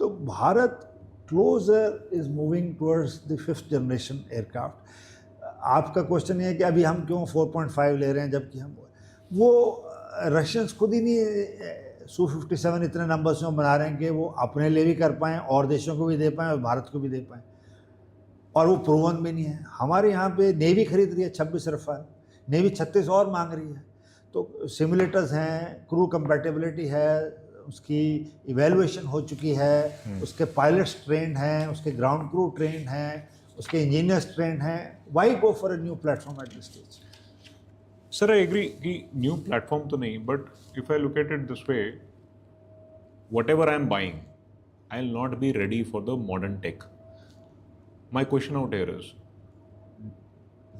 तो Bharat closer is moving towards the 5th generation aircraft. आपका question ये है कि अभी हम क्यों 4.5 ले रहे हैं, जबकि हम वो रशियंस खुद ही नहीं Su-57 इतने नंबर्स में बना रहे हैं कि वो अपने लिए भी कर पाएँ और देशों को भी दे पाएँ और भारत को भी दे पाएँ, और वो प्रूवन भी नहीं है। हमारे यहाँ पे नेवी खरीद रही है 26 रफाल, नेवी 36 और मांग रही है। तो सिमुलेटर्स हैं, क्रू कंपैटिबिलिटी है, उसकी इवैल्यूएशन हो चुकी है, उसके पायलट्स ट्रेंड हैं, उसके ग्राउंड क्रू ट्रेंड हैं, उसके इंजीनियर्स ट्रेंड हैं। Why go for a new platform at this stage? Sir I agree कि न्यू प्लेटफॉर्म तो नहीं, but if I look at it this way, whatever I am buying, I'll not be ready for the modern tech. My question out here is,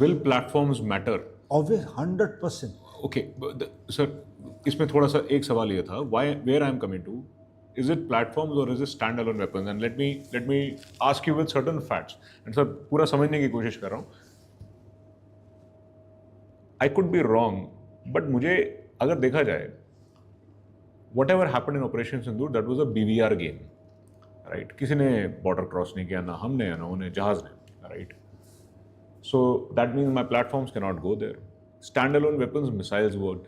will platforms matter? Obvious, 100%. Okay, sir, इसमें थोड़ा सा एक सवाल ये था, where I am coming to, is it platforms or is it standalone weapons? And let me ask you with certain facts. And sir, पूरा समझने की कोशिश कर रहा हूँ. I could be wrong, but मुझे अगर देखा जाए, whatever happened in Operation Sindoor, that was a BVR game, right? किसी ने border cross नहीं किया, ना हमने ना उन्हें, जहाज ने, right? So that means my platforms cannot go there. Standalone weapons, missiles worked.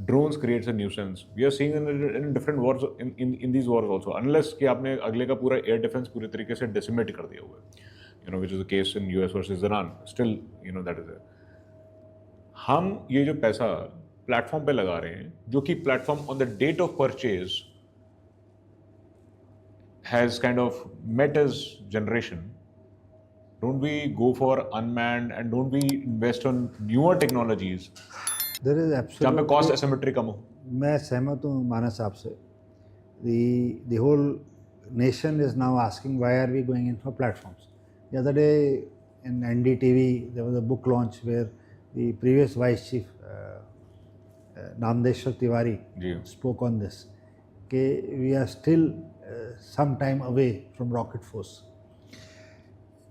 Drones creates a nuisance. We are seeing in different wars, in these wars also. Unless कि आपने अगले का पूरा air defense पूरी तरीके से decimate कर दिया हुआ है, which is the case in US versus Iran. Still, that is it. हम ये जो पैसा प्लेटफॉर्म पे लगा रहे हैं, जो कि platform on the date of purchase has kind of met his generation, don't we go for unmanned and don't we invest on newer technologies जहाँ पे कॉस्ट एसिमेट्री कम हो? मैं सहमत हूँ मानस आपसे। the whole nation is now asking why are we going in for platforms. The other day in NDTV there was a book launch where the previous vice chief Namdeshwar Tiwari spoke on this, that we are still some time away from rocket force.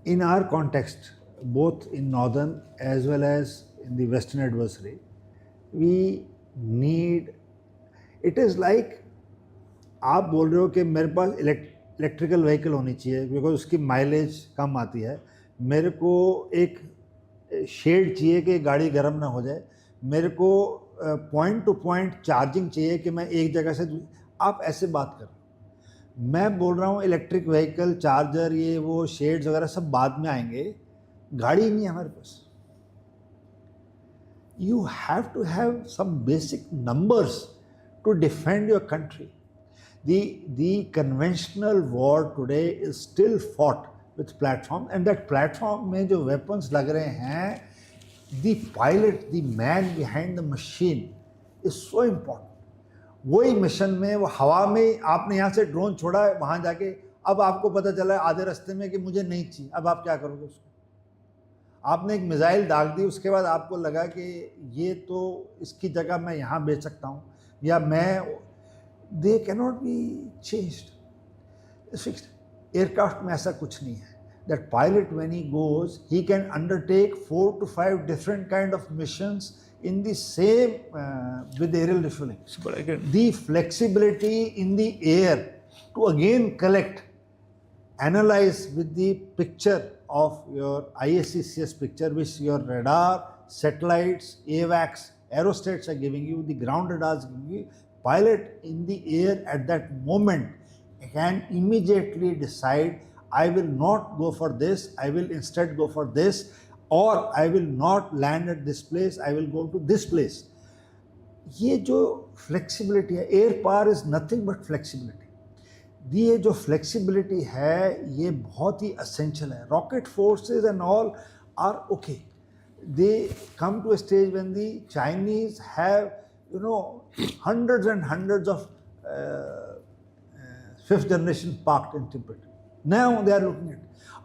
In our context, both in northern as well as in the western adversary, we need, it is like आप बोल रहे हो कि मेरे पास electrical vehicle होनी चाहिए because उसकी mileage कम आती है, मेरे को एक शेड चाहिए कि गाड़ी गर्म ना हो जाए, मेरे को पॉइंट टू पॉइंट चार्जिंग चाहिए कि मैं एक जगह से, आप ऐसे बात कर रहे हो। मैं बोल रहा हूँ इलेक्ट्रिक व्हीकल, चार्जर, ये वो शेड्स वगैरह सब बाद में आएंगे, गाड़ी ही नहीं है हमारे पास। You have to have some basic numbers to defend your country. The conventional war today is still fought with platform, and that platform में जो weapons लग रहे हैं, the pilot, the man behind the machine is so important. वही mission में वो हवा में आपने यहाँ से ड्रोन छोड़ा वहाँ जाके, अब आपको पता चला आधे रास्ते में कि मुझे नहीं चाहिए, अब आप क्या करोगे उसको? आपने एक मिसाइल दाग दी, उसके बाद आपको लगा कि ये तो इसकी जगह मैं यहाँ बेच सकता हूँ, या मैं, they cannot be changed. It's fixed. Aircraft में ऐसा कुछ नहीं है. That pilot when he goes, he can undertake 4 to 5 different kind of missions in the same with aerial refueling. But again, the flexibility in the air to again collect, analyze with the picture of your ISCCS picture, which your radar, satellites, AWACS, aerostats are giving you, the ground radars are giving you. Pilot in the air at that moment can immediately decide, I will not go for this, I will instead go for this, or I will not land at this place, I will go to this place. ये जो flexibility है, air power is nothing but flexibility. ये जो flexibility है, ये बहुत ही essential है. Rocket forces and all are okay. They come to a stage when the Chinese have, hundreds and hundreds of 5th generation parked in Tibet. Now they are looking at.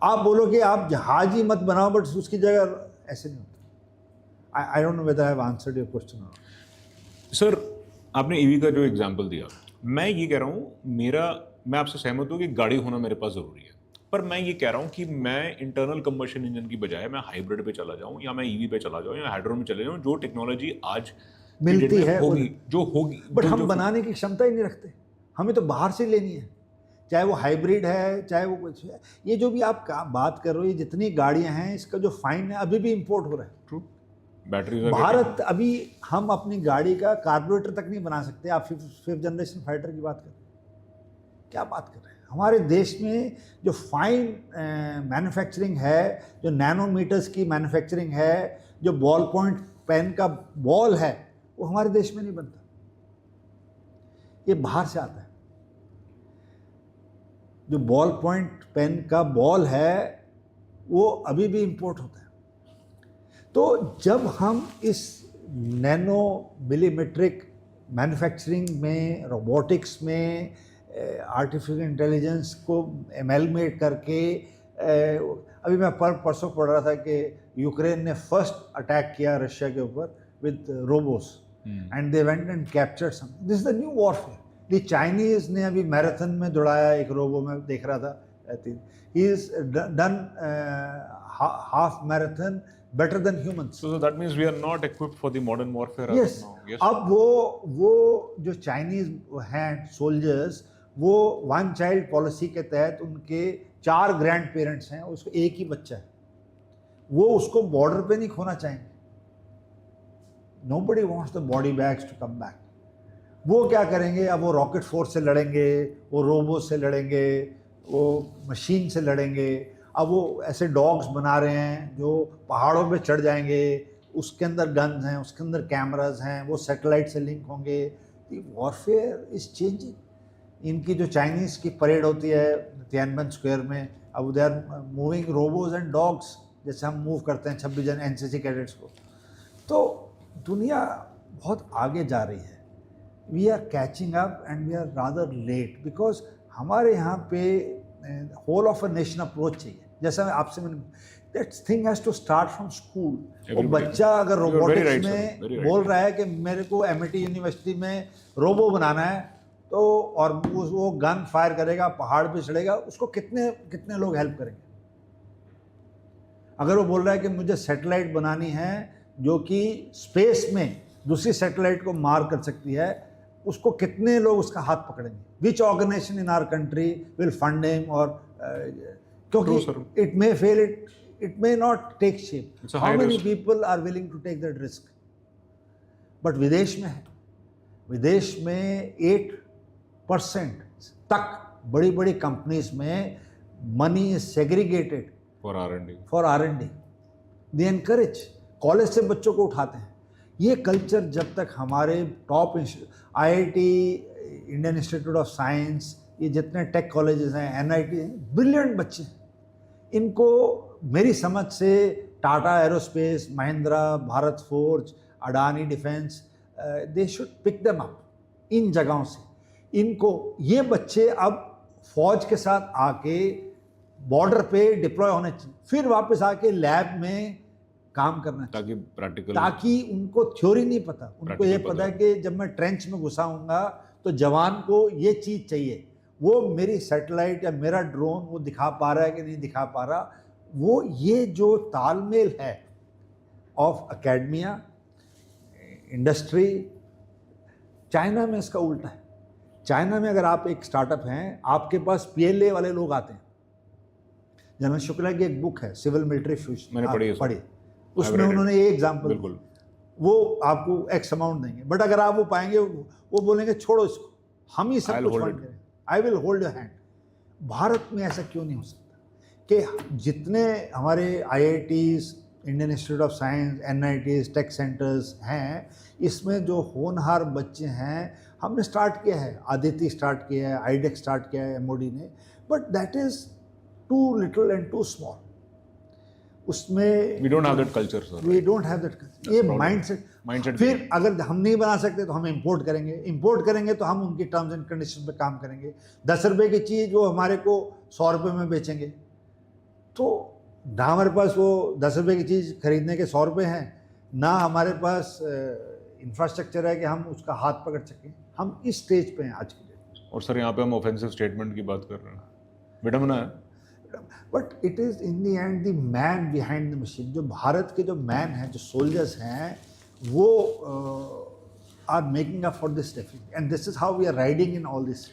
आप बोलो कि आप जहाज ही मत बनाओ, बट उसकी जगह ऐसे नहीं होता। I don't know whether I have answered your question or not. Sir, आपने ईवी का जो एग्जांपल दिया, मैं ये कह रहा हूँ, मैं आपसे सहमत हूँ कि गाड़ी होना मेरे पास ज़रूरी है, पर मैं ये कह रहा हूँ कि मैं इंटरनल कंबशन इंजन की बजाय मैं हाइब्रिड पे चला जाऊँ, या मैं ईवी पे चला जाऊँ, या हाइड्रोजन में चले जाऊँ, जो टेक्नोलॉजी आज मिलती है होगी, जो होगी, बट हम बनाने की क्षमता ही नहीं रखते, हमें तो बाहर से लेनी है। चाहे वो हाइब्रिड है, चाहे वो कुछ है। ये जो भी आप बात कर रहे हो, ये जितनी गाड़ियां हैं, इसका जो फाइन है अभी भी इंपोर्ट हो रहा है। ट्रू, बैटरीज भारत अभी हम अपनी गाड़ी का कार्बोरेटर तक नहीं बना सकते। आप फिफ्थ जनरेशन फाइटर की बात कर रहे हैं, क्या बात कर रहे हैं? हमारे देश में जो फाइन मैन्युफैक्चरिंग है, जो नैनोमीटर्स की मैन्युफैक्चरिंग है, जो बॉल पॉइंट पेन का बॉल है, वो हमारे देश में नहीं बनता, ये बाहर से आता है। जो बॉल पॉइंट पेन का बॉल है वो अभी भी इंपोर्ट होता है। तो जब हम इस नैनो मिलीमीट्रिक मैन्युफैक्चरिंग में, रोबोटिक्स में, आर्टिफिशियल इंटेलिजेंस को एमेलमेट करके, अभी मैं परसों पढ़ रहा था कि यूक्रेन ने फर्स्ट अटैक किया रशिया के ऊपर with robots and they went and captured something. This is the new warfare. The Chinese ने अभी मैराथन में दौड़ाया एक रोबो, में देख रहा था, he is done half marathon better than humans. So that means we are not equipped for the modern warfare yes. as of now. Yes. अब वो जो चाइनीज हैं सोल्जर्स, वो वन चाइल्ड पॉलिसी के तहत उनके 4 ग्रैंड पेरेंट्स हैं, उसको एक ही बच्चा है, वो उसको बॉर्डर पे नहीं खोना चाहेंगे। Nobody wants the body bags to come back. वो क्या करेंगे? अब वो रॉकेट फोर्स से लड़ेंगे, वो रोबो से लड़ेंगे, वो मशीन से लड़ेंगे। अब वो ऐसे डॉग्स बना रहे हैं जो पहाड़ों पे चढ़ जाएंगे, उसके अंदर गन्स हैं, उसके अंदर कैमराज हैं, वो सैटेलाइट से लिंक होंगे। Warfare is changing. इनकी जो चाइनीज़ की परेड होती है तियानमेन स्क्वायर में, अब they are moving robots and dogs, जैसे हम मूव करते हैं 26 जन एनसीसी कैडेट्स को। तो दुनिया बहुत आगे जा रही है। We are catching up and we are rather late, because हमारे यहाँ पे whole of a nation approach चाहिए। जैसा आपसे मैंने, that thing has to start from school. और बच्चा अगर रोबोटिक्स में बोल रहा है कि मेरे को एमआईटी यूनिवर्सिटी में रोबो बनाना है, तो और वो गन फायर करेगा, पहाड़ पे चढ़ेगा, उसको कितने लोग हेल्प करेंगे? अगर वो बोल रहा है कि मुझे सैटेलाइट बनानी है जो कि स्पेस में दूसरी सैटेलाइट को मार कर सकती है, उसको कितने लोग उसका हाथ पकड़ेंगे? Which organization in our country will fund him? और क्योंकि it may fail, it may not take shape. How many people are willing to take that risk? But विदेश में है, विदेश में 8% तक बड़ी बड़ी कंपनीज में money is segregated for R&D। They encourage, college से बच्चों को उठाते हैं। ये कल्चर जब तक हमारे top IIT, Indian Institute of Science, ये जितने टेक कॉलेजेस हैं, NIT, ब्रिलियंट बच्चे हैं, इनको मेरी समझ से Tata aerospace, Mahindra, Bharat Forge, Adani defence, they should pick them up इन जगहों से। इनको, ये बच्चे अब फौज के साथ आके बॉर्डर पे डिप्लॉय होने चाहिए, फिर वापस आके लैब में काम करना चाहिए, ताकि उनको थ्योरी नहीं पता, उनको ये पता है कि जब मैं ट्रेंच में घुसाऊंगा तो जवान को ये चीज़ चाहिए, वो मेरी सैटेलाइट या मेरा ड्रोन वो दिखा पा रहा है कि नहीं दिखा पा रहा। वो ये जो तालमेल है ऑफ एकेडमिया, इंडस्ट्री, चाइना में इसका उल्टा है। चाइना में अगर आप एक स्टार्टअप हैं, आपके पास PLA वाले लोग आते हैं। जनरल शुक्ला की एक बुक है, सिविल मिलिट्री फ्यूजन, मैंने पढ़ी, उसमें उन्होंने ये एग्जाम्पल, वो आपको एक्स अमाउंट देंगे, बट अगर आप वो पाएंगे, वो बोलेंगे छोड़ो इसको, हम ही सब कुछ फंड करें, I will hold your hand. Bharat में ऐसा क्यों नहीं हो सकता कि जितने हमारे IITs, Indian Institute of Science, NITs, tech centres हैं, इसमें जो होनहार बच्चे हैं, हमने स्टार्ट किया है, आदित्य स्टार्ट किया है, आईडेक्स स्टार्ट किया है MOD ने, but that is too little and too small. उसमें we don't have that culture, sir. We don't have that culture. ये माइंडसेट। फिर अगर हम नहीं बना सकते तो हम इंपोर्ट करेंगे तो हम उनकी टर्म्स एंड कंडीशन पे काम करेंगे। 10 रुपए की चीज़ वो हमारे को 100 रुपए में बेचेंगे, तो ना हमारे पास वो 10 रुपए की चीज़ खरीदने के 100 रुपए हैं, ना हमारे पास इंफ्रास्ट्रक्चर है कि हम उसका हाथ पकड़ सकें। हम इस स्टेज पे हैं आज की डेट। और सर यहाँ पे हम ऑफेंसिव स्टेटमेंट की बात कर रहे हैं, विडम्बना है। But it is in the end the man behind the machine. जो भारत के जो मैन हैं, जो सोल्जर्स हैं, वो are making up for this definite, and this is how we are riding in all this.